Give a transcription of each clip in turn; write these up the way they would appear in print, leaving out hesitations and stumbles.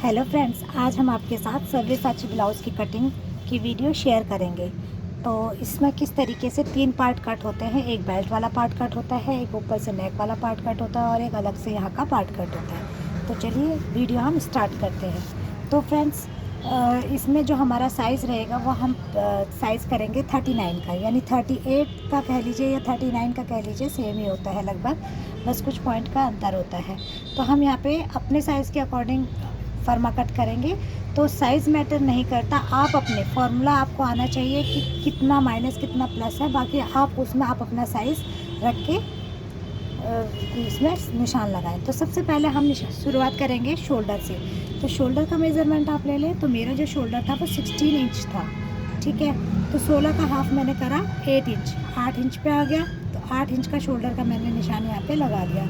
Hello friends, आज हम आपके साथ सव्यसाची ब्लाउज़ की कटिंग की वीडियो शेयर करेंगे। तो इसमें किस तरीके से 3 पार्ट कट होते हैं। एक बेल्ट वाला पार्ट कट होता है, एक ऊपर से नेक वाला पार्ट कट होता है और एक अलग से यहाँ का पार्ट कट होता है। तो चलिए वीडियो हम स्टार्ट करते हैं। तो फ्रेंड्स, इसमें जो हमारा साइज़ रहेगा वो हम साइज़ करेंगे 39 का, यानी 38 का कह लीजिए या 39 का कह लीजिए, सेम ही होता है लगभग, बस कुछ पॉइंट का अंतर होता है। तो हम यहाँ पे अपने साइज़ के अकॉर्डिंग फर्मा कट करेंगे। तो साइज़ मैटर नहीं करता, आप अपने फॉर्मूला आपको आना चाहिए कि कितना माइनस कितना प्लस है, बाकी आप उसमें आप अपना साइज़ रख के इसमें निशान लगाएं। तो सबसे पहले हम शुरुआत करेंगे शोल्डर से। तो शोल्डर का मेज़रमेंट आप ले लें। तो मेरा जो शोल्डर था वो 16 इंच था, ठीक है। तो 16 का हाफ मैंने करा 8 इंच, 8 इंच पे आ गया। तो 8 इंच का शोल्डर का मैंने निशान यहाँ पे लगा दिया।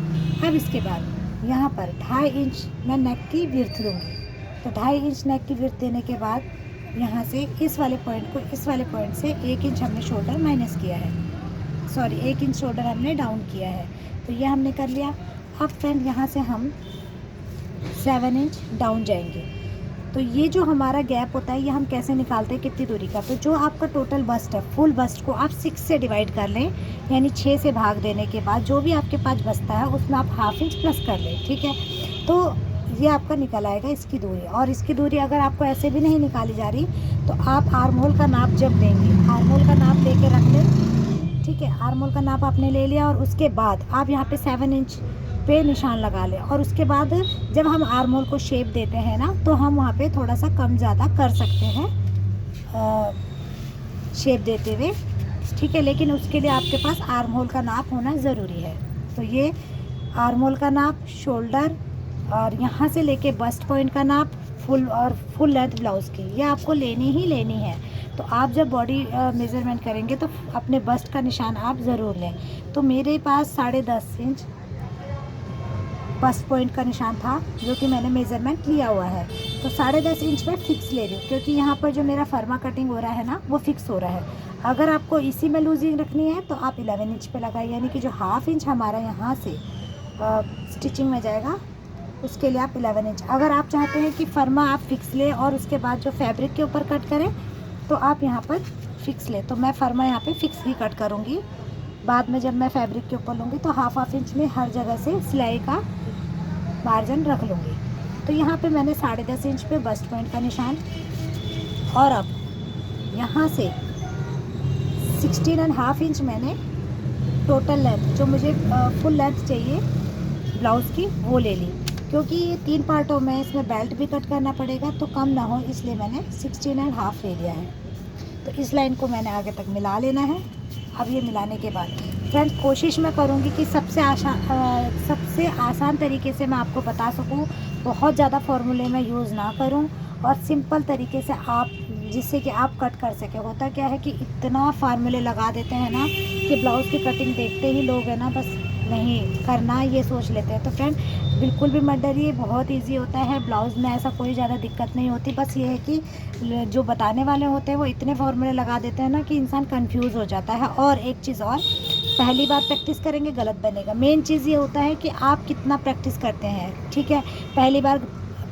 अब इसके बाद यहाँ पर 2.5 इंच मैं नेक की विड्थ दूँगी। तो 2.5 इंच नेक की विड्थ देने के बाद यहाँ से इस वाले पॉइंट को इस वाले पॉइंट से 1 इंच हमने शोल्डर माइनस किया है, सॉरी 1 इंच शोल्डर हमने डाउन किया है। तो ये हमने कर लिया। अब फ्रेंड यहाँ से हम 7 इंच डाउन जाएंगे। तो ये जो हमारा गैप होता है ये हम कैसे निकालते हैं, कितनी दूरी का। तो जो आपका टोटल बस्ट है, फुल बस्ट को आप 6 से डिवाइड कर लें, यानी 6 से भाग देने के बाद जो भी आपके पास बचता है उसमें आप हाफ इंच प्लस कर लें, ठीक है। तो ये आपका निकल आएगा इसकी दूरी। और इसकी दूरी अगर आपको ऐसे भी नहीं निकाली जा रही तो आप आर्म होल का नाप जब देंगे, आर्म होल का नाप लेके रख लें, ठीक है। आर्म होल का नाप आपने ले लिया और उसके बाद आप यहाँ पे 7 इंच पे निशान लगा लें। और उसके बाद जब हम आर्म होल को शेप देते हैं ना, तो हम वहाँ पे थोड़ा सा कम ज़्यादा कर सकते हैं शेप देते हुए, ठीक है। लेकिन उसके लिए आपके पास आर्म होल का नाप होना ज़रूरी है। तो ये आर्म होल का नाप, शोल्डर और यहाँ से लेके बस्ट पॉइंट का नाप, फुल लेंथ ब्लाउज़ की, ये आपको लेनी ही लेनी है। तो आप जब बॉडी मेज़रमेंट करेंगे तो अपने बस्ट का निशान आप ज़रूर लें। तो मेरे पास 10.5 इंच बस्ट पॉइंट का निशान था जो कि मैंने मेज़रमेंट लिया हुआ है। तो 10.5 इंच में फ़िक्स ले रही हूँ, क्योंकि यहाँ पर जो मेरा फर्मा कटिंग हो रहा है ना वो फ़िक्स हो रहा है। अगर आपको इसी में लूजिंग रखनी है तो आप 11 इंच पे लगाइए, यानी कि जो हाफ इंच हमारा यहाँ से स्टिचिंग में जाएगा उसके लिए आप 11 इंच। अगर आप चाहते हैं कि फर्मा आप फ़िक्स लें और उसके बाद जो फैब्रिक के ऊपर कट करें तो आप यहाँ पर फ़िक्स लें। तो मैं फर्मा यहाँ पे फ़िक्स ही कट करूँगी। बाद में जब मैं फैब्रिक के ऊपर लूँगी तो हाफ इंच में हर जगह से सिलाई का मार्जिन रख लूँगी। तो यहाँ पे मैंने 10.5 इंच पे बस्ट पॉइंट का निशान, और अब यहाँ से 16.5 इंच मैंने टोटल लेंथ जो मुझे फुल लेंथ चाहिए ब्लाउज़ की वो ले ली। क्योंकि ये 3 पार्टों में इसमें बेल्ट भी कट करना पड़ेगा तो कम ना हो, इसलिए मैंने 16.5 ले लिया है। तो इस लाइन को मैंने आगे तक मिला लेना है। अब ये मिलाने के बाद फ्रेंड्स, कोशिश मैं करूँगी कि सबसे आसान तरीके से मैं आपको बता सकूँ, बहुत ज़्यादा फार्मूले में यूज़ ना करूँ और सिंपल तरीके से आप, जिससे कि आप कट कर सकें। होता क्या है कि इतना फार्मूले लगा देते हैं ना कि ब्लाउज़ की कटिंग देखते ही लोग है ना बस नहीं करना ये सोच लेते हैं। तो फ्रेंड बिल्कुल भी मत डरिए, बहुत इजी होता है। ब्लाउज़ में ऐसा कोई ज़्यादा दिक्कत नहीं होती, बस ये है कि जो बताने वाले होते हैं वो इतने फार्मूले लगा देते हैं ना कि इंसान कंफ्यूज हो जाता है। और एक चीज़ और, पहली बार प्रैक्टिस करेंगे गलत बनेगा। मेन चीज़ ये होता है कि आप कितना प्रैक्टिस करते हैं, ठीक है। पहली बार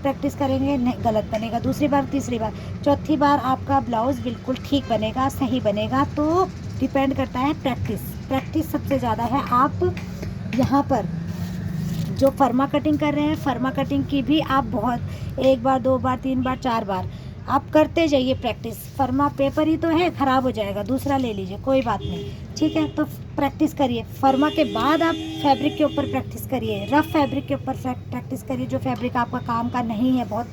प्रैक्टिस करेंगे गलत बनेगा, दूसरी बार, तीसरी बार, चौथी बार आपका ब्लाउज़ बिल्कुल ठीक बनेगा, सही बनेगा। तो डिपेंड करता है प्रैक्टिस सबसे ज़्यादा है। आप यहाँ पर जो फर्मा कटिंग कर रहे हैं, फर्मा कटिंग की भी आप बहुत 1 बार 2 बार 3 बार 4 बार आप करते जाइए प्रैक्टिस। फर्मा पेपर ही तो है, ख़राब हो जाएगा, दूसरा ले लीजिए, कोई बात नहीं, ठीक है। तो प्रैक्टिस करिए। फर्मा के बाद आप फैब्रिक के ऊपर प्रैक्टिस करिए, रफ़ फैब्रिक के ऊपर प्रैक्टिस करिए, जो फैब्रिक आपका काम का नहीं है बहुत,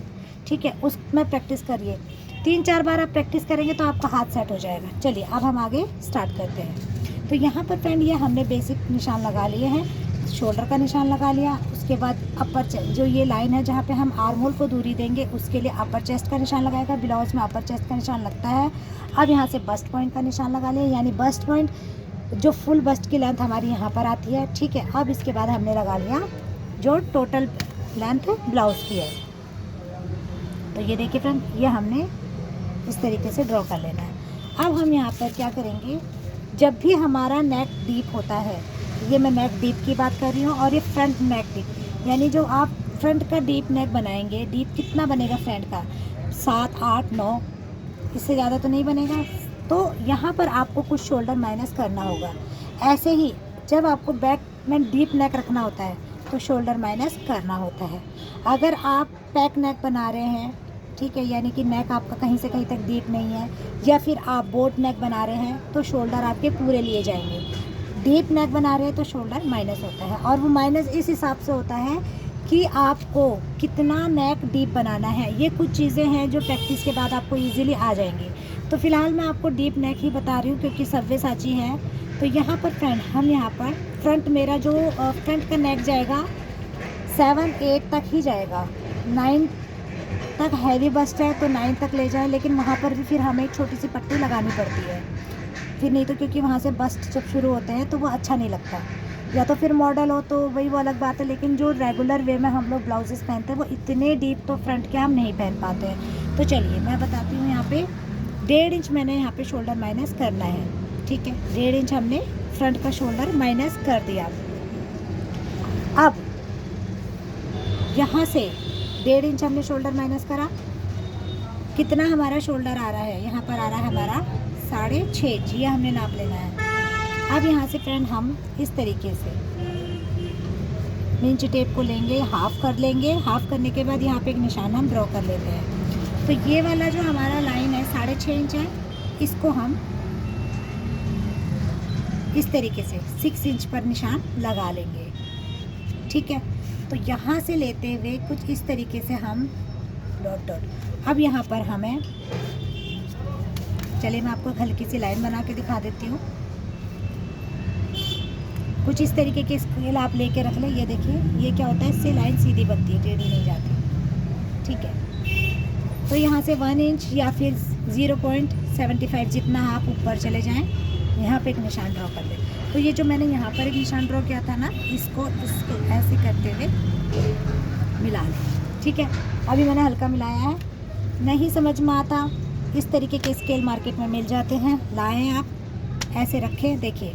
ठीक है, उसमें प्रैक्टिस करिए। 3-4 बार आप प्रैक्टिस करेंगे तो आपका हाथ सेट हो जाएगा। चलिए अब हम आगे स्टार्ट करते हैं। तो यहाँ पर फ्रेंड ये हमने बेसिक निशान लगा लिए हैं, शोल्डर का निशान लगा लिया। उसके बाद अपर जो ये लाइन है जहाँ पे हम आर्म होल को दूरी देंगे उसके लिए अपर चेस्ट का निशान लगाएगा। ब्लाउज में अपर चेस्ट का निशान लगता है। अब यहाँ से बस्ट पॉइंट का निशान लगा लिया, यानी बस्ट पॉइंट जो फुल बस्ट की लेंथ हमारी यहाँ पर आती है, ठीक है। अब इसके बाद हमने लगा लिया जो टोटल लेंथ ब्लाउज़ की है। तो ये देखिए फ्रेंड, ये हमने इस तरीके से ड्रॉ कर लेना है। अब हम यहाँ पर क्या करेंगे, जब भी हमारा नेक डीप होता है, ये मैं नेक डीप की बात कर रही हूँ, और ये फ्रंट नेक डीप, यानी जो आप फ्रंट का डीप नेक बनाएंगे, डीप कितना बनेगा फ्रंट का, 7 8 9, इससे ज़्यादा तो नहीं बनेगा। तो यहाँ पर आपको कुछ शोल्डर माइनस करना होगा। ऐसे ही जब आपको बैक में डीप नेक रखना होता है तो शोल्डर माइनस करना होता है। अगर आप पैक नेक बना रहे हैं, ठीक है, यानी कि नेक आपका कहीं से कहीं तक डीप नहीं है, या फिर आप बोट नेक बना रहे हैं तो शोल्डर आपके पूरे लिए जाएंगे। डीप नेक बना रहे हैं तो शोल्डर माइनस होता है, और वो माइनस इस हिसाब से होता है कि आपको कितना नेक डीप बनाना है। ये कुछ चीज़ें हैं जो प्रैक्टिस के बाद आपको इजीली आ जाएंगी। तो फ़िलहाल मैं आपको डीप नेक ही बता रही हूँ क्योंकि सब्यसाची है। तो यहाँ पर फ्रंट, हम यहाँ पर फ्रंट, मेरा जो फ्रंट का नेक जाएगा 7 8 तक ही जाएगा। 9 तक हैवी बस्ट है तो 9 तक ले जाए, लेकिन वहाँ पर भी फिर हमें एक छोटी सी पट्टी लगानी पड़ती है, फिर नहीं तो क्योंकि वहाँ से बस्ट जब शुरू होते हैं तो वो अच्छा नहीं लगता। या तो फिर मॉडल हो तो वही वो अलग बात है, लेकिन जो रेगुलर वे में हम लोग ब्लाउजेस पहनते हैं वो इतने डीप तो फ्रंट के हम नहीं पहन पाते हैं। तो चलिए मैं बताती हूँ। यहाँ पे 1.5 इंच मैंने यहाँ पे शोल्डर माइनस करना है, ठीक है। 1.5 इंच हमने फ्रंट का शोल्डर माइनस कर दिया। अब यहाँ से 1.5 इंच हमने शोल्डर माइनस करा, कितना हमारा शोल्डर आ रहा है, यहाँ पर आ रहा है हमारा 6.5 इंच, ये हमने नाप लेना है। अब यहाँ से फ्रेंड हम इस तरीके से इंच टेप को लेंगे, हाफ कर लेंगे। हाफ करने के बाद यहाँ पे एक निशान हम ड्रॉ कर लेते हैं। तो ये वाला जो हमारा लाइन है 6.5 इंच है, इसको हम इस तरीके से 6 इंच पर निशान लगा लेंगे, ठीक है। तो यहाँ से लेते हुए कुछ इस तरीके से हम डॉट डॉट। अब यहाँ पर हमें, चलिए मैं आपको हल्की सी लाइन बना के दिखा देती हूँ। कुछ इस तरीके के स्केल आप लेके रख लें। ये देखिए, ये क्या होता है, इससे लाइन सीधी बनती है, टेढ़ी नहीं जाती, ठीक है। तो यहाँ से 1 इंच या फिर 0.75 जितना आप ऊपर चले जाएं, यहाँ पे एक निशान ड्रॉ कर लें। तो ये जो मैंने यहाँ पर एक निशान ड्रॉ किया था ना, इसको ऐसे करते हुए मिला लें, ठीक है। अभी मैंने हल्का मिलाया है। नहीं समझ में आता, इस तरीके के स्केल मार्केट में मिल जाते हैं, लाएँ आप, ऐसे रखें। देखिए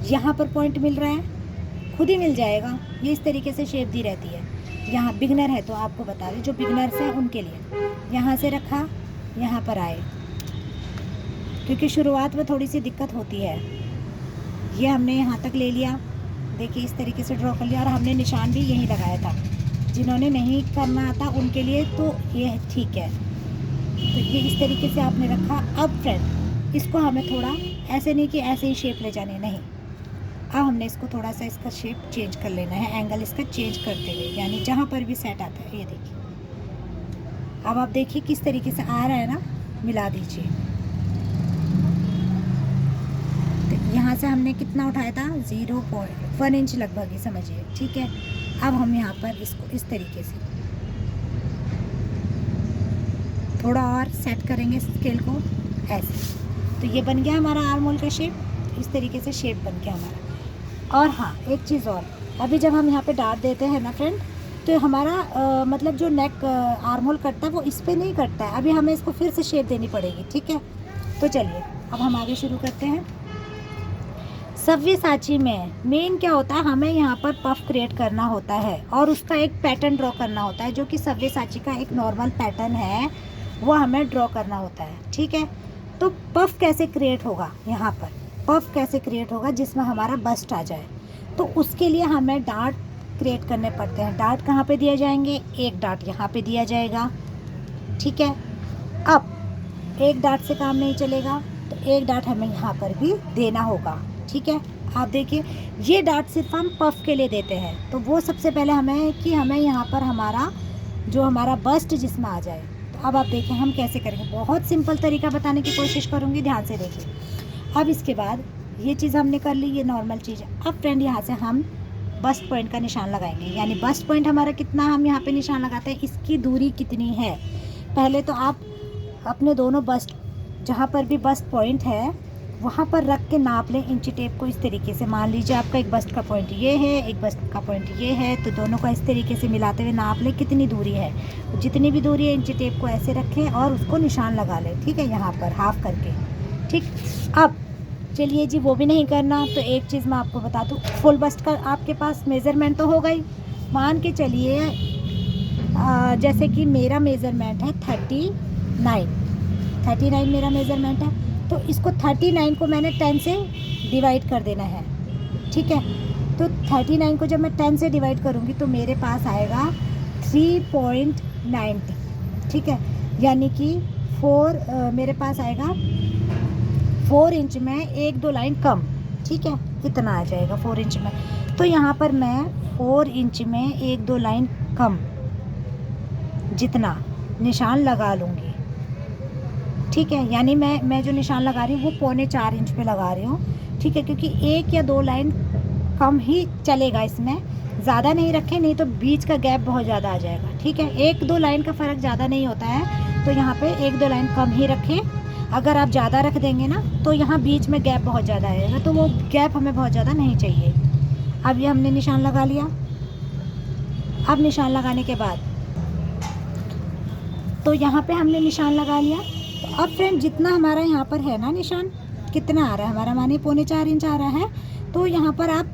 यहाँ पर पॉइंट मिल रहा है, खुद ही मिल जाएगा। ये इस तरीके से शेप दी रहती है। यहाँ बिगनर है तो आपको बता दें, जो बिगनर्स हैं उनके लिए यहाँ से रखा, यहाँ पर आए, क्योंकि शुरुआत में थोड़ी सी दिक्कत होती है। ये हमने यहाँ तक ले लिया, देखिए इस तरीके से ड्रॉ कर लिया, और हमने निशान भी यहीं लगाया था। जिन्होंने नहीं करना आता उनके लिए तो ये ठीक है। तो ये इस तरीके से आपने रखा। अब फ्रेंड इसको हमें थोड़ा ऐसे नहीं कि ऐसे ही शेप ले जाने, नहीं, अब हमने इसको थोड़ा सा इसका शेप चेंज कर लेना है, एंगल इसका चेंज करते हुए, यानी जहाँ पर भी सेट आता है। ये देखिए, अब आप देखिए किस तरीके से आ रहा है ना, मिला दीजिए। तो यहाँ से हमने कितना उठाया था, 0.1 इंच लगभग ही समझिए, ठीक है। अब हम यहाँ पर इसको इस तरीके से थोड़ा और सेट करेंगे स्केल को, ऐसे। तो ये बन गया हमारा आर्म होल का शेप, इस तरीके से शेप बन गया हमारा। और हाँ, एक चीज़ और, अभी जब हम यहाँ पे डाट देते हैं ना फ्रेंड, तो हमारा मतलब जो नेक आर्म होल कटता है वो इस पे नहीं कटता है। अभी हमें इसको फिर से शेप देनी पड़ेगी, ठीक है। तो चलिए अब हम आगे शुरू करते हैं। सव्यसाची में मेन क्या होता है, हमें यहाँ पर पफ क्रिएट करना होता है और उसका एक पैटर्न ड्रॉ करना होता है, जो कि सव्यसाची का एक नॉर्मल पैटर्न है, वो हमें ड्रॉ करना होता है, ठीक है। तो पफ कैसे क्रिएट होगा, यहाँ पर पफ कैसे क्रिएट होगा जिसमें हमारा बस्ट आ जाए, तो उसके लिए हमें डार्ट क्रिएट करने पड़ते हैं। डार्ट कहाँ पे दिए जाएंगे, एक डार्ट यहाँ पे दिया जाएगा, ठीक है। अब एक डार्ट से काम नहीं चलेगा, तो एक डार्ट हमें यहाँ पर भी देना होगा, ठीक है। आप देखिए, ये डार्ट सिर्फ हम पफ के लिए देते हैं। तो वो सबसे पहले हमें यहाँ पर हमारा बस्ट जिसमें आ जाए। तो अब आप देखें हम कैसे करेंगे, बहुत सिंपल तरीका बताने की कोशिश करूँगी, ध्यान से देखिए। अब इसके बाद ये चीज़ हमने कर ली, ये नॉर्मल चीज़ है। अब फ्रेंड यहाँ से हम बस्ट पॉइंट का निशान लगाएंगे, यानी बस्ट पॉइंट हमारा कितना, हम यहाँ पे निशान लगाते हैं, इसकी दूरी कितनी है। पहले तो आप अपने दोनों बस्ट, जहाँ पर भी बस्ट पॉइंट है वहाँ पर रख के नाप लें इंची टेप को इस तरीके से। मान लीजिए आपका एक बस्ट का पॉइंट ये है, एक बस्ट का पॉइंट ये है, तो दोनों का इस तरीके से मिलाते हुए नाप लें कितनी दूरी है। जितनी भी दूरी है इंची टेप को ऐसे रखें और उसको निशान लगा लें, ठीक है, यहाँ पर हाफ करके, ठीक। अब चलिए जी, वो भी नहीं करना तो एक चीज़ मैं आपको बता दूँ, फुल बस्ट का आपके पास मेज़रमेंट तो होगा ही, मान के चलिए जैसे कि मेरा मेज़रमेंट है 39 मेरा मेज़रमेंट है, तो इसको 39 को मैंने 10 से डिवाइड कर देना है, ठीक है। तो 39 को जब मैं 10 से डिवाइड करूँगी तो मेरे पास आएगा 3.90, ठीक है। यानी कि मेरे पास आएगा 4 इंच में 1-2 लाइन कम, ठीक है। कितना आ जाएगा 4 इंच में, तो यहाँ पर मैं 4 इंच में 1-2 लाइन कम जितना निशान लगा लूँगी, ठीक है। यानी मैं जो निशान लगा रही हूँ वो 3.25 इंच पे लगा रही हूँ, ठीक है। क्योंकि 1 या 2 लाइन कम ही चलेगा, इसमें ज़्यादा नहीं रखें, नहीं तो बीच का गैप बहुत ज़्यादा आ जाएगा, ठीक है। 1-2 लाइन का फ़र्क ज़्यादा नहीं होता है, तो यहाँ पे 1-2 लाइन कम ही रखें। अगर आप ज़्यादा रख देंगे ना तो यहाँ बीच में गैप बहुत ज़्यादा आएगा, तो वो गैप हमें बहुत ज़्यादा नहीं चाहिए। अब ये हमने निशान लगा लिया। अब निशान लगाने के बाद तो यहाँ पे हमने निशान लगा लिया। तो अब फ्रेंड जितना हमारा यहाँ पर है ना निशान, कितना आ रहा है हमारा, मानिए 3.25 इंच आ रहा है, तो यहाँ पर आप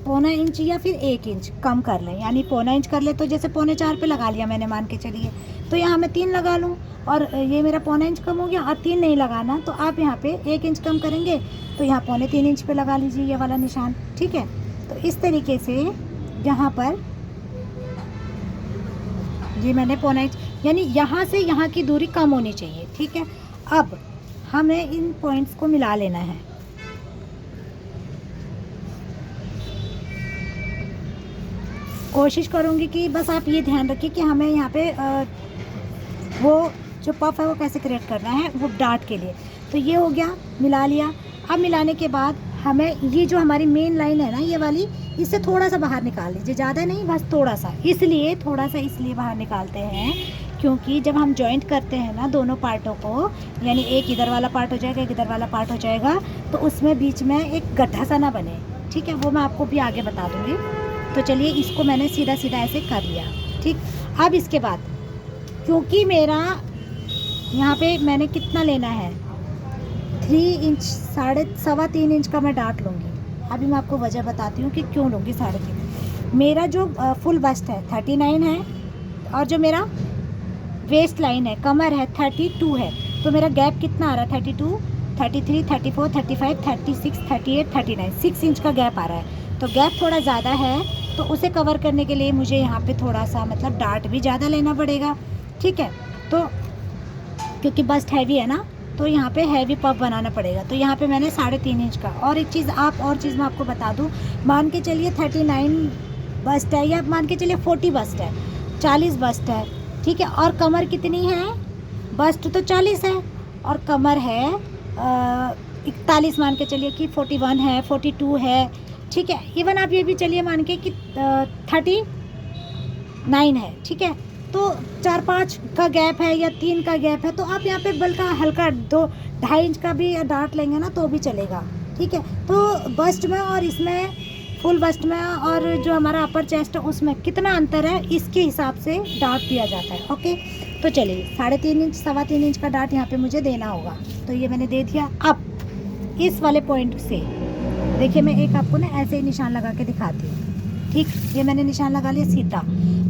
1.25 इंच या फिर 1 इंच कम कर लें। यानी 1.25 इंच कर ले तो जैसे 3.25 पे लगा लिया मैंने, मान के चलिए, तो यहाँ मैं 3 लगा लूँ और ये मेरा 1.25 इंच कम हो गया। और 3 नहीं लगाना तो आप यहाँ पे 1 इंच कम करेंगे तो यहाँ 3.25 इंच पे लगा लीजिए ये वाला निशान, ठीक है। तो इस तरीके से यहाँ पर ये मैंने 1.25 इंच, यानी यहाँ से यहाँ की दूरी कम होनी चाहिए, ठीक है। अब हमें इन पॉइंट्स को मिला लेना है। कोशिश करूँगी कि बस आप ये ध्यान रखिए कि हमें यहाँ पे वो जो पफ है वो कैसे क्रिएट करना है, वो डार्ट के लिए। तो ये हो गया, मिला लिया। अब मिलाने के बाद हमें ये जो हमारी मेन लाइन है ना ये वाली, इससे थोड़ा सा बाहर निकाल लीजिए, ज़्यादा नहीं, बस थोड़ा सा। थोड़ा सा इसलिए बाहर निकालते हैं क्योंकि जब हम जॉइंट करते हैं ना दोनों पार्टों को, यानी एक इधर वाला पार्ट हो जाएगा, एक इधर वाला पार्ट हो जाएगा, तो उसमें बीच में एक गड्ढा सा ना बने, ठीक है। वो मैं आपको भी आगे बता दूँगी। तो चलिए इसको मैंने सीधा सीधा ऐसे कर लिया, ठीक। अब इसके बाद क्योंकि मेरा यहाँ पे मैंने कितना लेना है, 3 इंच, 3.25 इंच का मैं डार्ट लूँगी। अभी मैं आपको वजह बताती हूँ कि क्यों लूँगी 3.5। मेरा जो फुल बस्ट है 39 है और जो मेरा वेस्ट लाइन है, कमर है 32 है, तो मेरा गैप कितना आ रहा है, 32, 33, 34, 35, 36, 38, 39, 6 इंच का गैप आ रहा है। तो गैप थोड़ा ज़्यादा है, तो उसे कवर करने के लिए मुझे यहाँ पे थोड़ा सा मतलब डार्ट भी ज़्यादा लेना पड़ेगा, ठीक है। तो क्योंकि बस्ट हैवी है ना, तो यहाँ पे हैवी पफ बनाना पड़ेगा। तो यहाँ पे मैंने 3.5 इंच का। और एक चीज़ मैं आपको बता दूँ, मान के चलिए 39 बस्ट है या मान के चलिए 40 बस्ट है, 40 बस्ट है, ठीक है। और कमर कितनी है, बस्ट तो 40 है और कमर है 41, मान के चलिए कि 41 है, 42 है, ठीक है। इवन आप ये भी चलिए मान के कि 39 है, ठीक है। तो 4-5 का गैप है या 3 का गैप है, तो आप यहाँ पे बल्कि हल्का 2-2.5 इंच का भी डार्ट लेंगे ना तो भी चलेगा, ठीक है। तो बस्ट में और इसमें फुल बस्ट में और जो हमारा अपर चेस्ट है उसमें कितना अंतर है, इसके हिसाब से डार्ट दिया जाता है, ओके। तो चलिए 3.5 इंच, 3.25 इंच का डार्ट यहाँ पे मुझे देना होगा, तो ये मैंने दे दिया। अब इस वाले पॉइंट से देखिए, मैं एक आपको ना ऐसे ही निशान लगा के दिखाती हूँ, ठीक। ये मैंने निशान लगा लिया सीधा,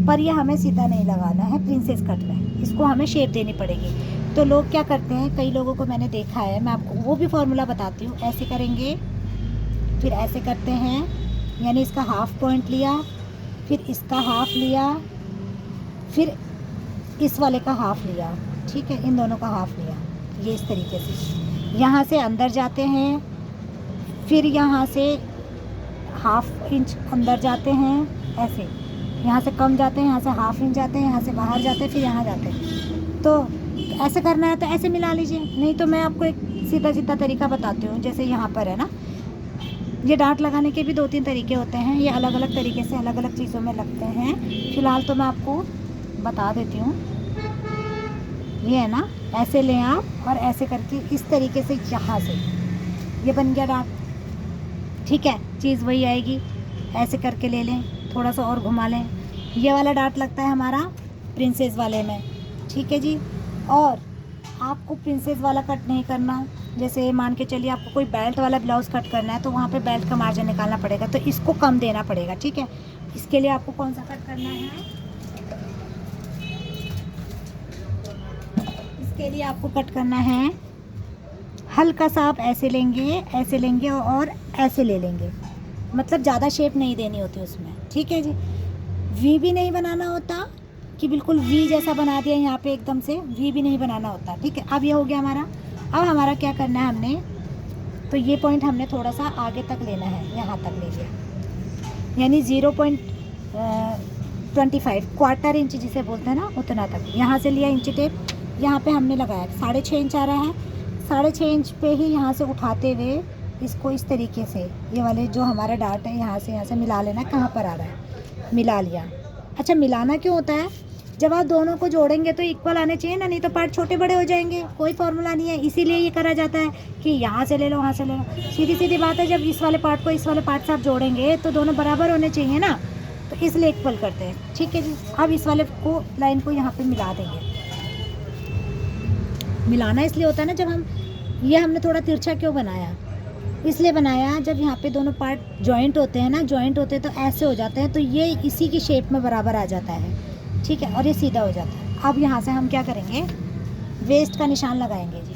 पर ये हमें सीधा नहीं लगाना है, प्रिंसेस कट में इसको हमें शेप देनी पड़ेगी। तो लोग क्या करते हैं, कई लोगों को मैंने देखा है, मैं आपको वो भी फॉर्मूला बताती हूँ। ऐसे करेंगे, फिर ऐसे करते हैं, यानी इसका हाफ पॉइंट लिया, फिर इसका हाफ लिया, फिर इस वाले का हाफ लिया, ठीक है। इन दोनों का हाफ लिया, ये इस तरीके से यहाँ से अंदर जाते हैं, फिर यहाँ से हाफ इंच अंदर जाते हैं, ऐसे यहाँ से कम जाते हैं, यहाँ से हाफ इंच जाते हैं, यहाँ से बाहर जाते हैं, फिर यहाँ जाते हैं। तो ऐसे करना है तो ऐसे मिला लीजिए, नहीं तो मैं आपको एक सीधा सीधा तरीका बताती हूँ। जैसे यहाँ पर है ना, ये डार्ट लगाने के भी 2-3 तरीके होते हैं, ये अलग अलग तरीके से अलग अलग चीज़ों में लगते हैं। फ़िलहाल तो मैं आपको बता देती हूँ। ये है ना, ऐसे लें आप और ऐसे करके इस तरीके से यहाँ से ये बन गया डार्ट, ठीक है। चीज़ वही आएगी, ऐसे करके ले लें, थोड़ा सा और घुमा लें, ये वाला डार्ट लगता है हमारा प्रिंसेस वाले में, ठीक है जी। और आपको प्रिंसेस वाला कट नहीं करना, जैसे मान के चलिए आपको कोई बेल्ट वाला ब्लाउज़ कट करना है तो वहाँ पे बेल्ट का मार्जिन निकालना पड़ेगा, तो इसको कम देना पड़ेगा, ठीक है। इसके लिए आपको कौन सा कट करना है, इसके लिए आपको कट करना है हल्का सा, आप ऐसे लेंगे और ऐसे ले लेंगे, मतलब ज़्यादा शेप नहीं देनी होती उसमें, ठीक है जी। वी भी नहीं बनाना होता कि बिल्कुल वी जैसा बना दिया यहाँ पे, एकदम से वी भी नहीं बनाना होता, ठीक है। अब ये हो गया हमारा। अब हमारा क्या करना है, हमने तो ये पॉइंट हमने थोड़ा सा आगे तक लेना है, यहाँ तक ले लिया, यानी 0.25 क्वार्टर इंच जिसे बोलते हैं ना, उतना तक यहाँ से लिया इंची टेप। यहाँ पे हमने लगाया 6.5 इंच आ रहा है, 6.5 इंच पे ही यहाँ से उठाते हुए इसको इस तरीके से, ये वाले जो हमारा डार्ट है यहाँ से मिला लेना। कहाँ पर आ रहा है, मिला लिया। अच्छा, मिलाना क्यों होता है, जब आप दोनों को जोड़ेंगे तो इक्वल आने चाहिए ना, नहीं तो पार्ट छोटे बड़े हो जाएंगे, कोई फॉर्मूला नहीं है। इसीलिए ये करा जाता है कि यहाँ से ले लो, वहाँ से ले लो। सीधी सीधी बात है, जब इस वाले पार्ट को इस वाले पार्ट से आप जोड़ेंगे तो दोनों बराबर होने चाहिए ना, तो इसलिए इक्वल करते हैं, ठीक है जी। अब इस वाले को लाइन को यहाँ पे मिला देंगे। मिलाना इसलिए होता है ना, जब हम ये हमने थोड़ा तिरछा क्यों बनाया, इसलिए बनाया, जब यहाँ पे दोनों पार्ट जॉइंट होते हैं ना, जॉइंट होते हैं तो ऐसे हो जाते हैं, तो ये इसी की शेप में बराबर आ जाता है, ठीक है, और ये सीधा हो जाता है। अब यहाँ से हम क्या करेंगे, वेस्ट का निशान लगाएंगे जी।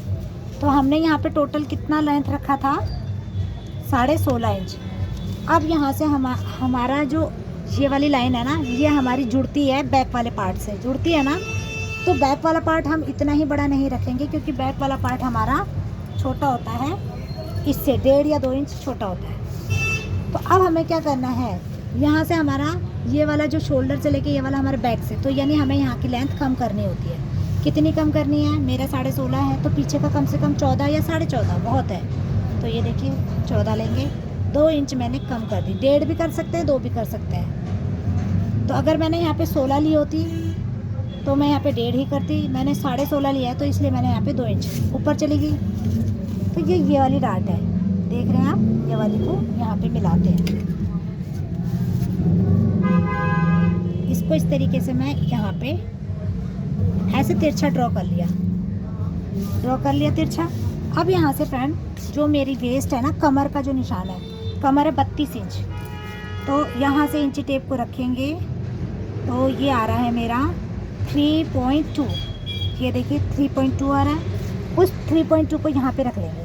तो हमने यहाँ पे टोटल कितना लेंथ रखा था, 16.5 इंच। अब यहाँ से हमारा जो ये वाली लाइन है ना, ये हमारी जुड़ती है बैक वाले पार्ट से, जुड़ती है ना, तो बैक वाला पार्ट हम इतना ही बड़ा नहीं रखेंगे, क्योंकि बैक वाला पार्ट हमारा छोटा होता है, इससे 1.5 या 2 इंच छोटा होता है। तो अब हमें क्या करना है, यहाँ से हमारा ये वाला जो शोल्डर से लेके ये वाला हमारे बैक से, तो यानी हमें यहाँ की लेंथ कम करनी होती है। कितनी कम करनी है, मेरा 16.5 है, तो पीछे का कम से कम 14 या 14.5 बहुत है, तो ये देखिए 14 लेंगे, 2 इंच मैंने कम कर दी। 1.5 भी कर सकते हैं, 2 भी कर सकते हैं। तो अगर मैंने यहाँ पे 16 ली होती तो मैं यहाँ पे 1.5 ही करती, मैंने 16.5 लिया है, तो इसलिए मैंने यहाँ पे 2 इंच ऊपर चली गई। तो ये वाली डार्ट है, देख रहे हैं आप, ये वाली को यहाँ पे मिलाते हैं। इसको इस तरीके से मैं यहाँ पे ऐसे तिरछा ड्रॉ कर लिया तिरछा। अब यहाँ से फ्रेंड, जो मेरी वेस्ट है ना, कमर का जो निशान है, कमर है 32 इंच, तो यहाँ से इंची टेप को रखेंगे, तो ये आ रहा है मेरा 3.2, ये देखिए 3.2 आ रहा है। उस 3.2 को यहाँ पे रख लेंगे,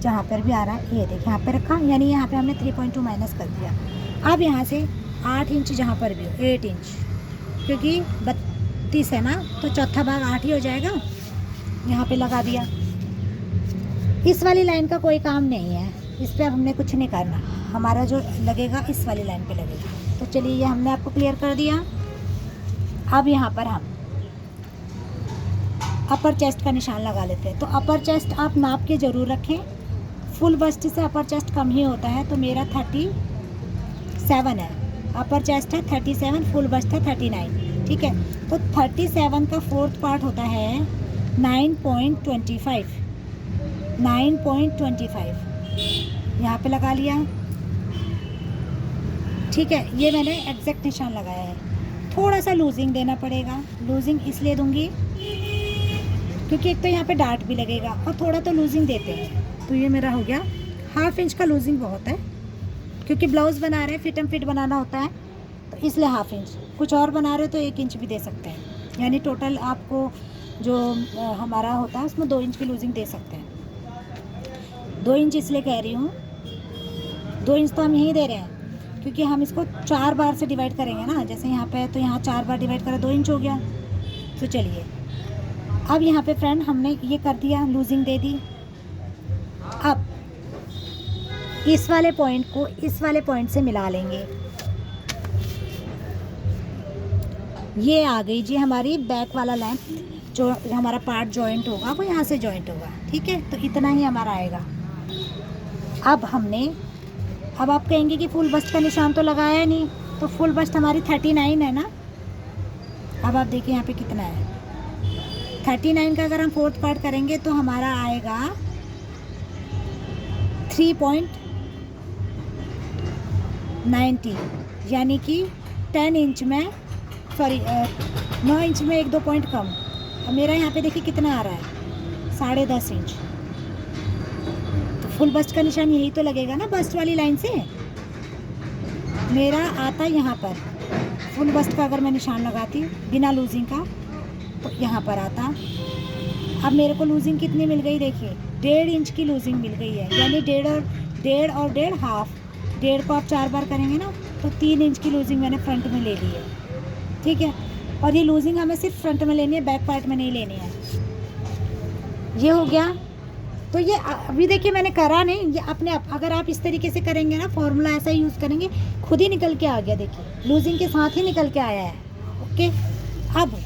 जहाँ पर भी आ रहा है, ये देखिए यहाँ पे रखा, यानी यहाँ पे हमने 3.2 माइनस कर दिया। अब यहाँ से 8 इंच जहाँ पर भी हो, 8 इंच, क्योंकि 32 है ना, तो चौथा भाग 8 ही हो जाएगा, यहाँ पे लगा दिया। इस वाली लाइन का कोई काम नहीं है, इस पर अब हमने कुछ नहीं करना, हमारा जो लगेगा इस वाली लाइन पे लगेगा। तो चलिए, ये हमने आपको क्लियर कर दिया। अब यहाँ पर हम अपर चेस्ट का निशान लगा लेते हैं। तो अपर चेस्ट आप नाप के ज़रूर रखें, फुल बस्ट से अपर चेस्ट कम ही होता है, तो मेरा 37 है, अपर चेस्ट है 37, फुल बस्ट है 39, ठीक है। तो 37 का 4th पार्ट होता है 9.25, 9.25 यहाँ पे लगा लिया, ठीक है। ये मैंने एग्जैक्ट निशान लगाया है। थोड़ा सा लूजिंग देना पड़ेगा, लूजिंग इसलिए दूंगी क्योंकि एक तो यहाँ पे डार्ट भी लगेगा, और थोड़ा तो लूजिंग देते हैं। तो ये मेरा हो गया 1/2 इंच का लूजिंग बहुत है, क्योंकि ब्लाउज़ बना रहे हैं, फिट एंड फिट बनाना होता है, तो इसलिए 1/2 इंच। कुछ और बना रहे हो तो 1 इंच भी दे सकते हैं, यानी टोटल आपको जो हमारा होता है उसमें 2 इंच की लूजिंग दे सकते हैं। 2 इंच इसलिए कह रही हूँ, 2 इंच तो हम यहीं दे रहे हैं, क्योंकि हम इसको 4 बार से डिवाइड करेंगे ना, जैसे यहाँ पे है तो यहाँ 4 बार डिवाइड करा, 2 इंच हो गया। तो चलिए, अब यहाँ पे फ्रेंड हमने ये कर दिया, लूजिंग दे दी। अब इस वाले पॉइंट को इस वाले पॉइंट से मिला लेंगे। ये आ गई जी हमारी बैक वाला लेंथ, जो हमारा पार्ट जॉइंट होगा वो यहाँ से जॉइंट होगा, ठीक है। तो इतना ही हमारा आएगा। अब आप कहेंगे कि फुल बस्ट का निशान तो लगाया नहीं, तो फुल बस्ट हमारी 39 है ना। अब आप देखिए यहाँ पे कितना है, 39 का अगर हम 4th पार्ट करेंगे तो हमारा आएगा 3.90, यानी कि 10 इंच में 9 इंच में 1-2 पॉइंट कम। अब मेरा यहाँ पे देखिए कितना आ रहा है, 10.5 इंच। तो फुल बस्ट का निशान यही तो लगेगा ना, बस्ट वाली लाइन से मेरा आता यहाँ पर फुल बस्ट का, अगर मैं निशान लगाती बिना लूजिंग का तो यहाँ पर आता। अब मेरे को लूजिंग कितनी मिल गई देखिए, 1.5 इंच की लूजिंग मिल गई है, यानी 1.5 हाफ। 1.5 को आप 4 बार करेंगे ना तो 3 इंच की लूजिंग मैंने फ्रंट में ले ली है, ठीक है। और ये लूजिंग हमें सिर्फ फ्रंट में लेनी है, बैक पार्ट में नहीं लेनी है। ये हो गया। तो ये अभी देखिए मैंने करा नहीं, ये अपने आप, अगर आप इस तरीके से करेंगे ना, फॉर्मूला ऐसा यूज़ करेंगे, खुद ही निकल के आ गया। देखिए लूजिंग के साथ ही निकल के आया है। ओके, अब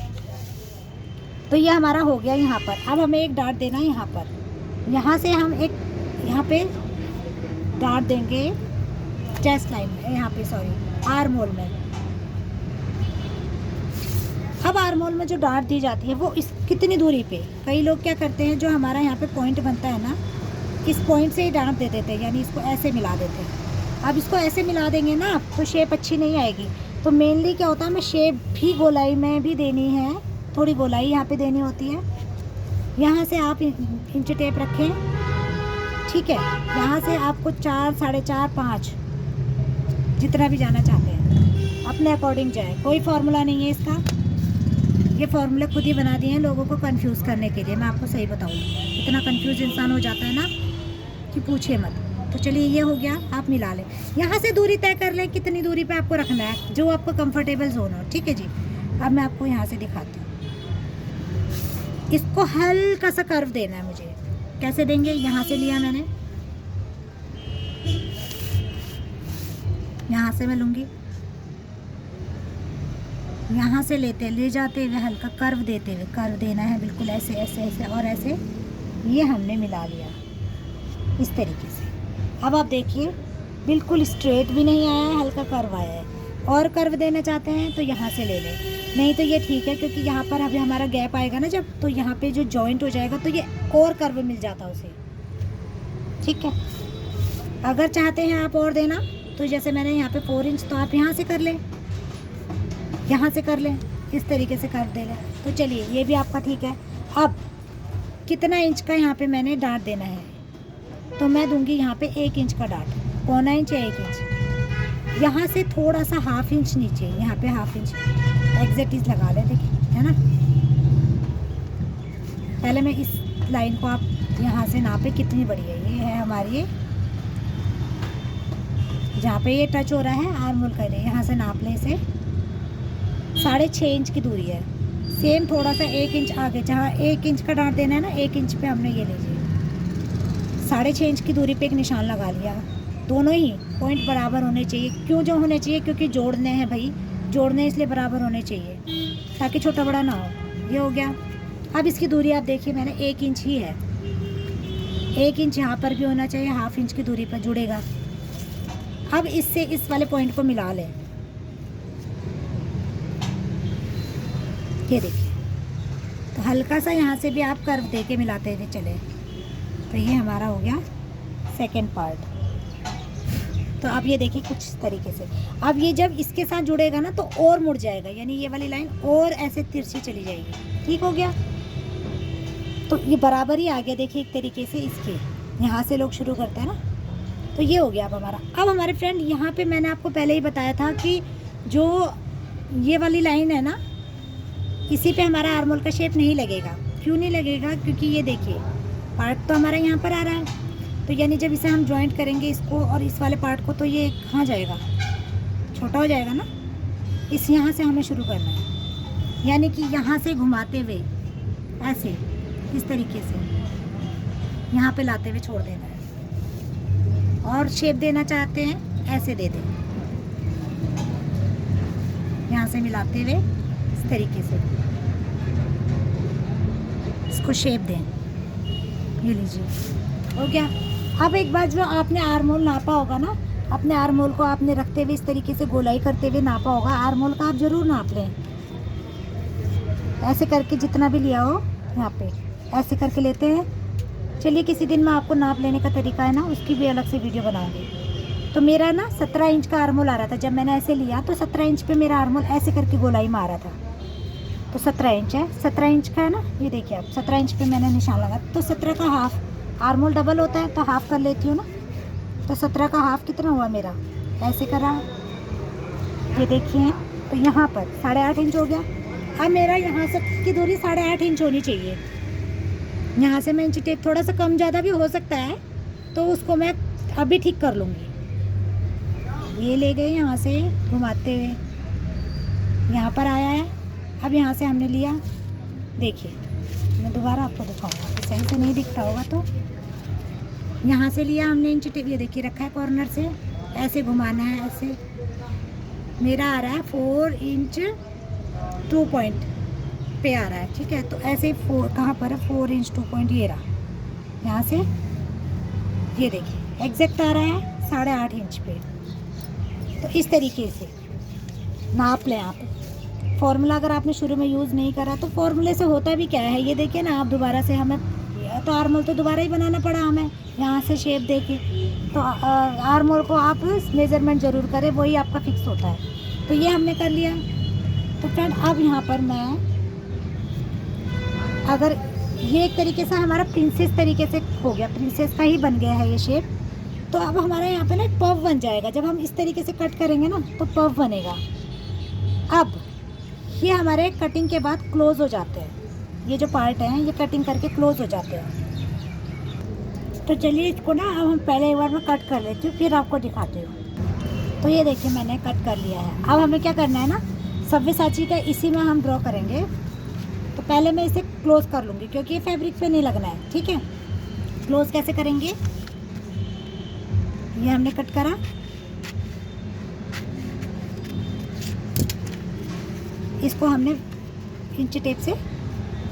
तो ये हमारा हो गया यहाँ पर। अब हमें एक डाट देना है यहाँ पर। यहाँ से हम एक यहाँ पे डाट देंगे चेस्ट लाइन में, यहाँ पे सॉरी आर्म होल में। अब आर्म होल में जो डाट दी जाती है वो इस कितनी दूरी पे, कई लोग क्या करते हैं, जो हमारा यहाँ पे पॉइंट बनता है ना, इस पॉइंट से ही डाट दे देते हैं, यानी इसको ऐसे मिला देते हैं। अब इसको ऐसे मिला देंगे ना तो शेप अच्छी नहीं आएगी। तो मेनली क्या होता है, हमें शेप भी गोलाई में भी देनी है, थोड़ी गोलाई यहाँ पे देनी होती है। यहाँ से आप इंच टेप रखें, ठीक है। यहाँ से आपको 4, 4.5, 5 जितना भी जाना चाहते हैं अपने अकॉर्डिंग जाए। कोई फार्मूला नहीं है इसका, ये फार्मूले खुद ही बना दिए हैं लोगों को कंफ्यूज करने के लिए। मैं आपको सही बताऊँ, इतना कंफ्यूज इंसान हो जाता है ना कि पूछिए मत। तो चलिए ये हो गया, आप मिला लें। यहाँ से दूरी तय कर लें कितनी दूरी पे आपको रखना है, जो आपको कंफर्टेबल जोन हो, ठीक है जी। अब मैं आपको यहाँ से दिखाती हूँ। इसको हल्का सा कर्व देना है मुझे। कैसे देंगे, यहाँ से लिया मैंने, यहाँ से मैं लूँगी, यहाँ से ले जाते हुए हल्का कर्व देते हुए, कर्व देना है बिल्कुल ऐसे ऐसे ऐसे और ऐसे। ये हमने मिला लिया इस तरीके से। अब आप देखिए बिल्कुल स्ट्रेट भी नहीं आया है, हल्का कर्व आया है। और कर्व देना चाहते हैं तो यहाँ से ले लें, नहीं तो ये ठीक है, क्योंकि यहाँ पर अभी हमारा गैप आएगा ना जब, तो यहाँ पे जो जॉइंट हो जाएगा तो ये और कर्व मिल जाता उसे, ठीक है। अगर चाहते हैं आप और देना तो जैसे मैंने यहाँ पे 4 इंच, तो आप यहाँ से कर लें, यहाँ से कर लें, इस तरीके से कर देगा। तो चलिए ये भी आपका ठीक है। अब कितना इंच का यहाँ पे मैंने डाट देना है, तो मैं दूंगी यहाँ पे 1 इंच का डाट, 1.25 इंच या 1 इंच। यहाँ से थोड़ा सा 1/2 इंच नीचे, यहाँ पे 1/2 इंच एग्जैक्ट लगा लें, देखिए है ना। पहले मैं इस लाइन को आप यहाँ से नापे कितनी बड़ी है। ये है हमारी, जहाँ पे ये टच हो रहा है आर्म होल कर, यहाँ से नाप लें इसे। 6.5 इंच की दूरी है। सेम थोड़ा सा 1 इंच आगे, जहाँ 1 इंच का डाट देना है ना, 1 इंच पे हमने ये लीजिए 6.5 इंच की दूरी पे एक निशान लगा लिया। दोनों ही पॉइंट बराबर होने चाहिए। क्यों जो होने चाहिए, क्योंकि जोड़ने हैं भाई, जोड़ने इसलिए बराबर होने चाहिए ताकि छोटा बड़ा ना हो। ये हो गया। अब इसकी दूरी आप देखिए, मैंने 1 इंच ही है, 1 इंच यहाँ पर भी होना चाहिए, 1/2 इंच की दूरी पर जुड़ेगा। अब इससे इस वाले पॉइंट को मिला लें, ये देखिए। तो हल्का सा यहाँ से भी आप कर्व दे के मिलाते हुए चले। तो ये हमारा हो गया सेकंड पार्ट। तो आप ये देखिए कुछ तरीके से। अब ये जब इसके साथ जुड़ेगा ना तो और मुड़ जाएगा, यानी ये वाली लाइन और ऐसे तिरछी चली जाएगी। ठीक हो गया। तो ये बराबर ही आ गया, देखिए एक तरीके से इसके यहाँ से लोग शुरू करते हैं ना। तो ये हो गया अब हमारा। अब हमारे फ्रेंड यहाँ पे मैंने आपको पहले ही बताया था कि जो ये वाली लाइन है ना, इसी पे हमारा आर्म होल का शेप नहीं लगेगा। क्यों नहीं लगेगा? क्योंकि ये देखिए पार्ट तो हमारा यहाँ पर आ रहा है, तो यानी जब इसे हम जॉइंट करेंगे इसको और इस वाले पार्ट को, तो ये कहाँ जाएगा, छोटा हो जाएगा ना। इस यहाँ से हमें शुरू करना है, यानी कि यहाँ से घुमाते हुए ऐसे इस तरीके से यहाँ पे लाते हुए छोड़ देना है। और शेप देना चाहते हैं ऐसे दे दें, यहाँ से मिलाते हुए इस तरीके से इसको शेप दें। ये लीजिए, हो गया। अब एक बार जो आपने आर्म होल नापा होगा ना, अपने आर्म होल को आपने रखते हुए इस तरीके से गोलाई करते हुए नापा होगा। आर्म होल का आप ज़रूर नाप लें, ऐसे करके जितना भी लिया हो यहाँ पे ऐसे करके लेते हैं। चलिए किसी दिन मैं आपको नाप लेने का तरीका है ना, उसकी भी अलग से वीडियो बनाऊंगी। तो मेरा ना 17 इंच का आर्म होल आ रहा था। जब मैंने ऐसे लिया तो 17 इंच पे मेरा आर्म होल ऐसे करके गोलाई में आ रहा था। तो 17 इंच है, 17 इंच का है ना, ये देखिए आप 17 इंच पे मैंने निशान लगा। तो 17 का हाफ, आर्म होल डबल होता है तो हाफ कर लेती हूँ ना। तो 17 का हाफ कितना हुआ मेरा, ऐसे करा ये देखिए, तो यहाँ पर 8.5 इंच हो गया। अब मेरा यहाँ से की दूरी 8.5 इंच होनी चाहिए। यहाँ से मैं इंची टेप थोड़ा सा कम ज़्यादा भी हो सकता है, तो उसको मैं अभी ठीक कर लूँगी। ये ले गए यहाँ से घुमाते हुए, यहाँ पर आया है। अब यहाँ से हमने लिया, देखिए मैं दोबारा आपको दिखाऊंगा कि सही से नहीं दिखता होगा। तो यहाँ से लिया हमने इंची टेप, ये देखिए रखा है कॉर्नर से, ऐसे घुमाना है, ऐसे मेरा आ रहा है 4 इंच 2 पॉइंट पे आ रहा है, ठीक है। तो ऐसे 4 कहाँ पर है, 4 इंच 2 पॉइंट, ये रहा, यहाँ से ये देखिए एग्जैक्ट आ रहा है 8.5 इंच पे। तो इस तरीके से नाप लें आप। फॉर्मूला अगर आपने शुरू में यूज़ नहीं करा तो फॉर्मूले से होता भी क्या है, ये देखिए ना आप, दोबारा से हमें तो आर्म होल तो दोबारा ही बनाना पड़ा हमें, यहाँ से शेप देके। तो आर्म होल को आप मेज़रमेंट ज़रूर करें, वही आपका फिक्स होता है। तो ये हमने कर लिया। तो फ्रेंड अब यहाँ पर मैं, अगर ये एक तरीके से हमारा प्रिंसेस तरीके से हो गया, प्रिंसेस का ही बन गया है ये शेप। तो अब हमारा यहाँ पे ना एक पफ बन जाएगा। जब हम इस तरीके से कट करेंगे ना तो पफ बनेगा। अब ये हमारे कटिंग के बाद क्लोज हो जाते हैं, ये जो पार्ट हैं ये कटिंग करके क्लोज हो जाते हैं। तो चलिए इसको ना अब हम पहले एक बार में कट कर लेती हूँ, फिर आपको दिखाती हूँ। तो ये देखिए मैंने कट कर लिया है। अब हमें क्या करना है ना, सव्यसाची का इसी में हम ड्रॉ करेंगे। तो पहले मैं इसे क्लोज कर लूँगी क्योंकि ये फैब्रिक पे नहीं लगना है, ठीक है। क्लोज कैसे करेंगे, ये हमने कट करा, इसको हमने इंची टेप से,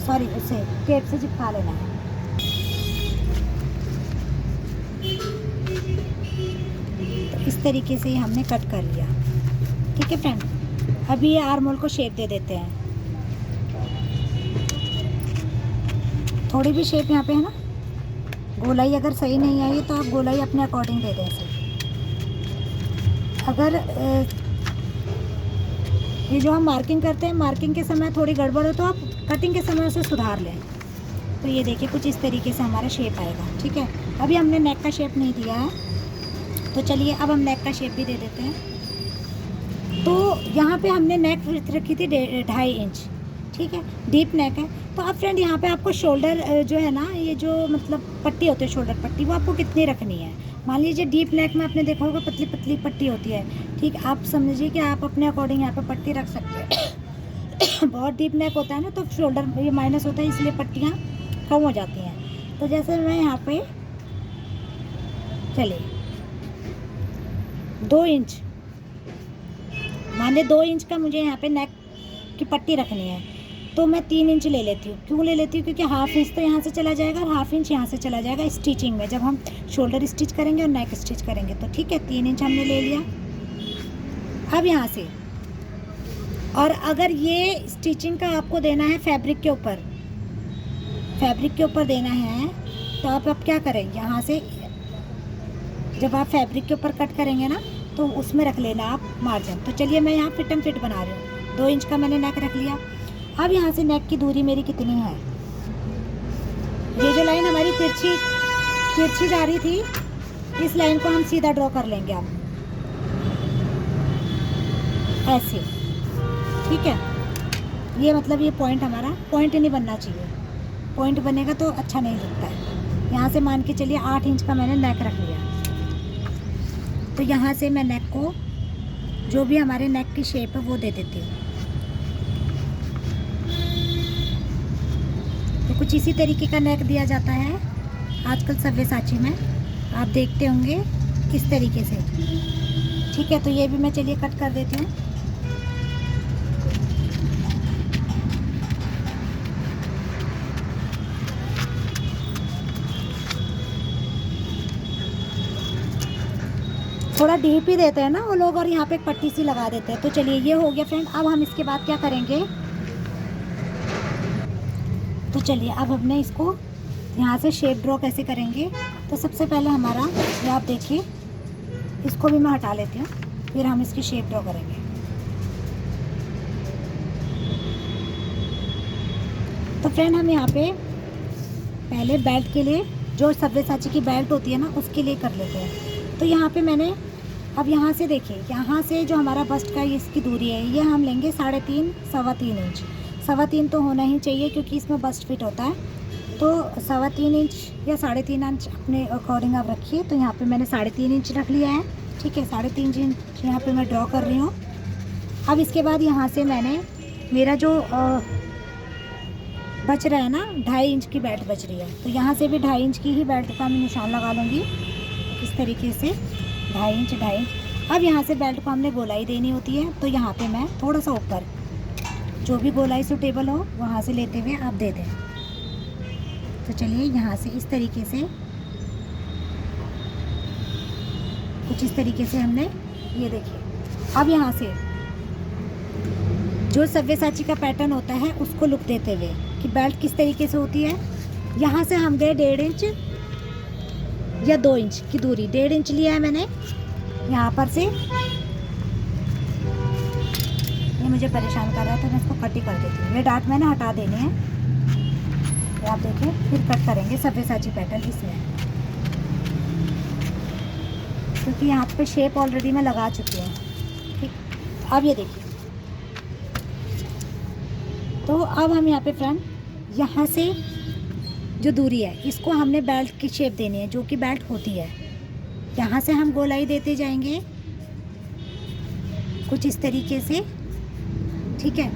सॉरी उससे टेप से चिपका लेना है। तो इस तरीके से हमने कट कर लिया, ठीक है फ्रेंड। अभी ये आर्म होल को शेप दे देते हैं। थोड़ी भी शेप यहाँ पे है ना, गोलाई अगर सही नहीं आई तो आप गोलाई अपने अकॉर्डिंग दे दें इसे। अगर ये जो हम मार्किंग करते हैं, मार्किंग के समय थोड़ी गड़बड़ हो तो आप कटिंग के समय उसे सुधार लें। तो ये देखिए कुछ इस तरीके से हमारा शेप आएगा, ठीक है। अभी हमने नेक का शेप नहीं दिया है, तो चलिए अब हम नेक का शेप भी दे देते हैं। तो यहाँ पे हमने नेक रखी थी 2.5 इंच, ठीक है, डीप नेक है। तो अब फ्रेंड यहाँ पे आपको शोल्डर जो है ना, ये जो मतलब पट्टी होती है शोल्डर पट्टी, वो आपको कितनी रखनी है। मान लीजिए डीप नेक में आपने देखा होगा पतली पतली पट्टी होती है, ठीक। आप समझिए कि आप अपने अकॉर्डिंग यहाँ पे पट्टी रख सकते हैं। बहुत डीप नेक होता है ना तो शोल्डर ये माइनस होता है, इसलिए पट्टियाँ कम हो जाती हैं। तो जैसे मैं यहाँ पे, चलिए 2 इंच, मान लीजिए 2 इंच का मुझे यहाँ पे नेक की पट्टी रखनी है, तो मैं 3 इंच ले लेती हूँ। क्यों ले लेती हूँ, क्योंकि हाफ इंच तो यहाँ से चला जाएगा और हाफ इंच यहाँ से चला जाएगा स्टिचिंग में, जब हम शोल्डर स्टिच करेंगे और नेक स्टिच करेंगे। तो ठीक है, 3 इंच हमने ले लिया। अब यहाँ से, और अगर ये स्टिचिंग का आपको देना है फैब्रिक के ऊपर, फैब्रिक के ऊपर देना है, तो आप क्या करें, यहाँ से जब आप फैब्रिक के ऊपर कट करेंगे ना तो उसमें रख लेना आप मार्जिन। तो चलिए मैं यहाँ फिट एंड फिट बना रही हूँ। 2 इंच का मैंने नेक रख लिया। अब यहाँ से नेक की दूरी मेरी कितनी है, ये जो लाइन हमारी तिरछी जा रही थी, इस लाइन को हम सीधा ड्रॉ कर लेंगे अब ऐसे, ठीक है। ये मतलब ये पॉइंट हमारा पॉइंट नहीं बनना चाहिए, पॉइंट बनेगा तो अच्छा नहीं दिखता है। यहाँ से मान के चलिए 8 इंच का मैंने नेक रख लिया। तो यहाँ से मैं नेक को, जो भी हमारे नेक की शेप है वो दे देती हूँ। तो कुछ इसी तरीके का नेक दिया जाता है आजकल सव्यसाची में, आप देखते होंगे इस तरीके से, ठीक है। तो ये भी मैं चलिए कट कर देती हूँ। थोड़ा डीप ही देते हैं ना वो लोग, और यहाँ पे एक पट्टी सी लगा देते हैं। तो चलिए ये हो गया फ्रेंड। अब हम इसके बाद क्या करेंगे, तो चलिए अब हमने इसको यहाँ से शेप ड्रॉ कैसे करेंगे। तो सबसे पहले हमारा, ये आप देखिए, इसको भी मैं हटा लेती हूँ, फिर हम इसकी शेप ड्रॉ करेंगे। तो फ्रेंड हम यहाँ पे पहले बेल्ट के लिए, जो सव्यसाची की बेल्ट होती है ना, उसके लिए कर लेते हैं। तो यहाँ पे मैंने अब यहाँ से देखिए, यहाँ से जो हमारा बस्ट का इसकी दूरी है ये हम लेंगे 3.5 3.25 इंच। 3.25 तो होना ही चाहिए क्योंकि इसमें बस्ट फिट होता है। तो 3.25 इंच या 3.5 इंच अपने अकॉर्डिंग आप रखिए। तो यहाँ पे मैंने 3.5 इंच रख लिया है, ठीक है। 3.5 इंच यहाँ पे मैं ड्रॉ कर रही हूँ। अब इसके बाद यहाँ से मैंने मेरा जो बच रहा है ना 2.5 इंच की बेल्ट बच रही है, तो यहाँ से भी 2.5 इंच की ही बेल्ट का मैं निशान लगा लूँगी इस तरीके से, 2.5 इंच 2.5 इंच। अब यहाँ से बेल्ट को हमने गोलाई देनी होती है, तो यहाँ पे मैं थोड़ा सा ऊपर जो भी गोलाई सूटेबल हो वहाँ से लेते हुए आप दे दें। तो चलिए यहाँ से इस तरीके से कुछ इस तरीके से हमने, ये देखिए। अब यहाँ से जो सव्यसाची का पैटर्न होता है उसको लुक देते हुए कि बेल्ट किस तरीके से होती है, यहाँ से हम गए 1.5 इंच या 2 इंच की दूरी, 1.5 इंच लिया है मैंने यहाँ पर से। ये मुझे परेशान कर रहा है तो मैं इसको कट ही कर देती हूँ। ये डार्ट मैंने हटा देने हैं, तो आप देखें फिर कट करेंगे सव्यसाची पैटर्न इसमें, क्योंकि यहाँ पे शेप ऑलरेडी मैं लगा चुकी हूँ, ठीक। अब ये देखिए, तो अब हम यहाँ पे फ्रेंड यहाँ से जो दूरी है इसको हमने बेल्ट की शेप देनी है जो कि बेल्ट होती है। यहाँ से हम गोलाई देते जाएंगे कुछ इस तरीके से, ठीक है।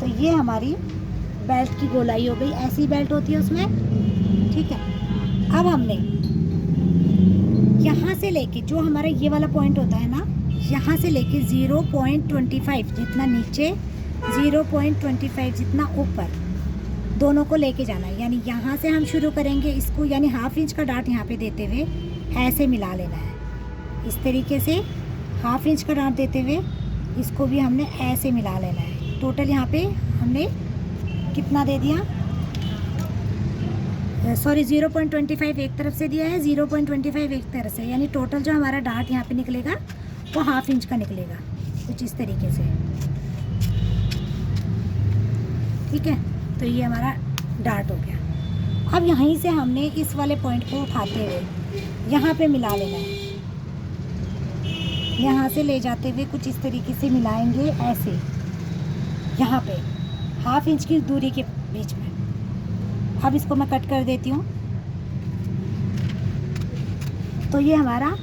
तो ये हमारी बेल्ट की गोलाई हो गई, ऐसी बेल्ट होती है उसमें, ठीक है। अब हमने यहाँ से लेके जो हमारा ये वाला पॉइंट होता है ना, यहाँ से लेके 0.25 जितना नीचे, 0.25 जितना ऊपर, दोनों को लेके जाना है। यानी यहाँ से हम शुरू करेंगे इसको, यानी 1/2 इंच का डार्ट यहाँ पे देते हुए ऐसे मिला लेना है। इस तरीके से 1/2 इंच का डार्ट देते हुए इसको भी हमने ऐसे मिला लेना है। टोटल यहाँ पे हमने कितना दे दिया, सॉरी 0.25 एक तरफ से दिया है, 0.25 एक तरफ से, यानी टोटल जो हमारा डार्ट यहाँ पे निकलेगा वो 1/2 इंच का निकलेगा कुछ इस तरीके से, ठीक है। तो ये हमारा डार्ट हो गया। अब यहीं से हमने इस वाले पॉइंट को उठाते हुए यहाँ पे मिला लेना है। यहाँ से ले जाते हुए कुछ इस तरीके से मिलाएंगे ऐसे, यहाँ पे 1/2 इंच की दूरी के बीच में। अब इसको मैं कट कर देती हूँ। तो ये हमारा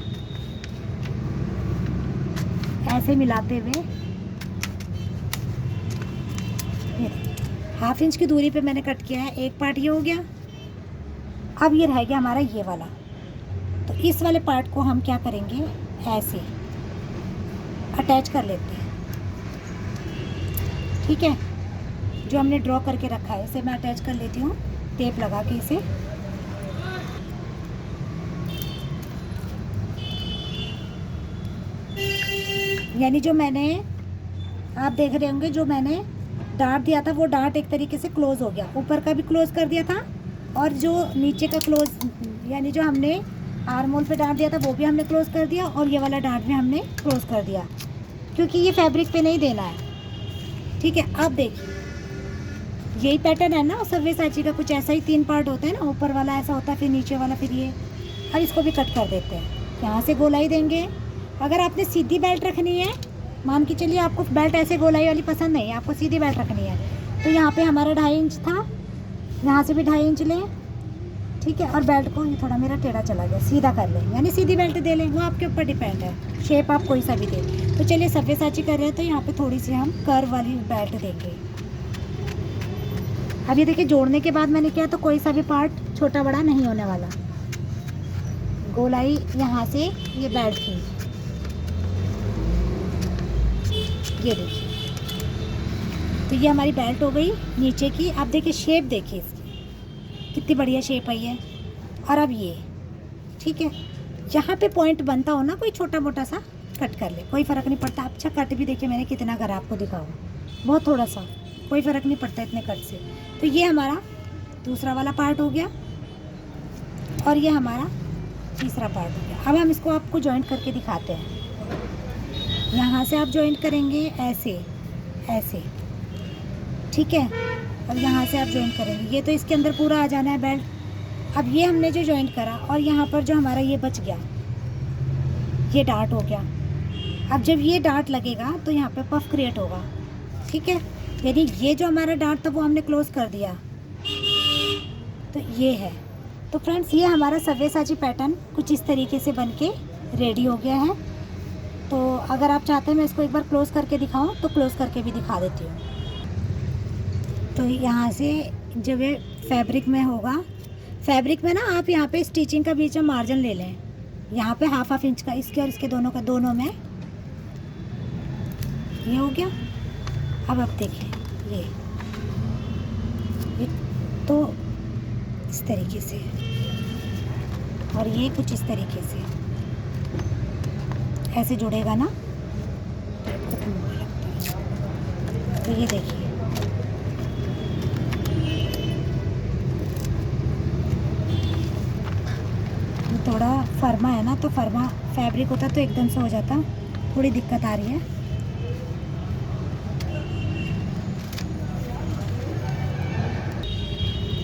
ऐसे मिलाते हुए 1/2 इंच की दूरी पे मैंने कट किया है। एक पार्ट ये हो गया। अब ये रह गया हमारा ये वाला। तो इस वाले पार्ट को हम क्या करेंगे, ऐसे अटैच कर लेते हैं, ठीक है। जो हमने ड्रॉ करके रखा है इसे मैं अटैच कर लेती हूँ टेप लगा के इसे। यानी जो मैंने, आप देख रहे होंगे, जो मैंने डार्ट दिया था वो डार्ट एक तरीके से क्लोज हो गया, ऊपर का भी क्लोज कर दिया था और जो नीचे का क्लोज, यानी जो हमने आर्म होल पे डार्ट दिया था वो भी हमने क्लोज कर दिया और ये वाला डार्ट भी हमने क्लोज कर दिया, क्योंकि ये फैब्रिक पे नहीं देना है, ठीक है। अब देखिए यही पैटर्न है ना सव्यसाची का, कुछ ऐसा ही 3 पार्ट होते हैं ना, ऊपर वाला ऐसा होता है, फिर नीचे वाला, फिर ये। अब इसको भी कट कर देते हैं। यहाँ से गोलाई देंगे। अगर आपने सीधी बेल्ट रखनी है, मान के चलिए आपको बेल्ट ऐसे गोलाई वाली पसंद नहीं है, आपको सीधी बेल्ट रखनी है, तो यहाँ पे हमारा 2.5 इंच था, यहाँ से भी 2.5 इंच लें, ठीक है। और बेल्ट को, ये थोड़ा मेरा टेढ़ा चला गया, सीधा कर लें, यानी सीधी बेल्ट दे लें, वो आपके ऊपर डिपेंड है, शेप आप कोई सा भी दें। तो चलिए सव्यसाची कर रहे हैं तो यहाँ पे थोड़ी सी हम कर्व वाली बेल्ट देंगे। अब ये देखिए जोड़ने के बाद मैंने किया तो कोई सा भी पार्ट छोटा बड़ा नहीं होने वाला। गोलाई यहाँ से ये बेल्ट की, ये देखिए, तो ये हमारी बेल्ट हो गई नीचे की। आप देखिए शेप देखिए इसकी कितनी बढ़िया शेप आई है। और अब ये, ठीक है, जहाँ पे पॉइंट बनता हो ना कोई छोटा मोटा सा कट कर ले, कोई फ़र्क नहीं पड़ता। अच्छा कट भी देखिए मैंने कितना करा, आपको दिखाऊँ, बहुत थोड़ा सा, कोई फ़र्क नहीं पड़ता इतने कट से। तो ये हमारा दूसरा वाला पार्ट हो गया और ये हमारा तीसरा पार्ट हो गया। अब हम इसको आपको जॉइंट करके दिखाते हैं। यहाँ से आप जॉइंट करेंगे ऐसे ऐसे, ठीक है, और यहाँ से आप जॉइंट करेंगे। ये तो इसके अंदर पूरा आ जाना है बेल्ट। अब ये हमने जो जॉइंट करा और यहाँ पर जो हमारा ये बच गया, ये डार्ट हो गया। अब जब ये डार्ट लगेगा तो यहाँ पे पफ क्रिएट होगा, ठीक है। यानी ये जो हमारा डार्ट था वो हमने क्लोज कर दिया, तो ये है। तो फ्रेंड्स ये हमारा सव्यसाची पैटर्न कुछ इस तरीके से बन के रेडी हो गया है। तो अगर आप चाहते हैं मैं इसको एक बार क्लोज़ करके दिखाऊं तो क्लोज़ करके भी दिखा देती हूँ। तो यहाँ से जब ये फैब्रिक में होगा, फैब्रिक में ना आप यहाँ पे स्टिचिंग का बीच में मार्जिन ले लें, यहाँ पे हाफ इंच का, इसके और इसके दोनों का, दोनों में ये हो गया। अब आप देखिए ये तो इस तरीके से, और ये कुछ इस तरीके से ऐसे जुड़ेगा ना, खत्म होने लगता है। तो ये देखिए थोड़ा फर्मा है ना, तो फर्मा फैब्रिक होता तो एकदम से हो जाता, थोड़ी दिक्कत आ रही है।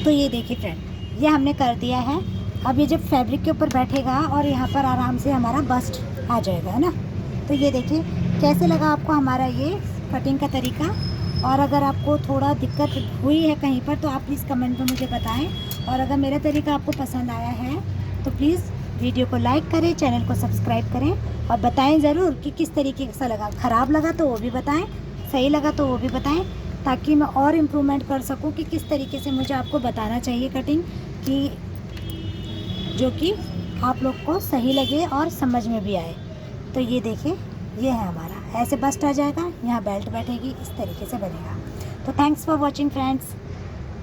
तो ये देखिए फ्रेंड, ये हमने कर दिया है। अब ये जब फैब्रिक के ऊपर बैठेगा और यहाँ पर आराम से हमारा बस्ट आ जाएगा, है ना। तो ये देखिए कैसे लगा आपको हमारा ये कटिंग का तरीका। और अगर आपको थोड़ा दिक्कत हुई है कहीं पर तो आप प्लीज़ कमेंट में मुझे बताएं। और अगर मेरा तरीका आपको पसंद आया है तो प्लीज़ वीडियो को लाइक करें, चैनल को सब्सक्राइब करें और बताएं ज़रूर कि किस तरीके से लगा। ख़राब लगा तो वो भी बताएं, सही लगा तो वो भी बताएं, ताकि मैं और इम्प्रूवमेंट कर सकूं कि किस तरीके से मुझे आपको बताना चाहिए कटिंग की, जो कि आप लोग को सही लगे और समझ में भी आए। तो ये देखिए ये है हमारा, ऐसे बस्ट आ जाएगा, यहाँ बेल्ट बैठेगी, इस तरीके से बनेगा। तो थैंक्स फॉर वॉचिंग फ्रेंड्स।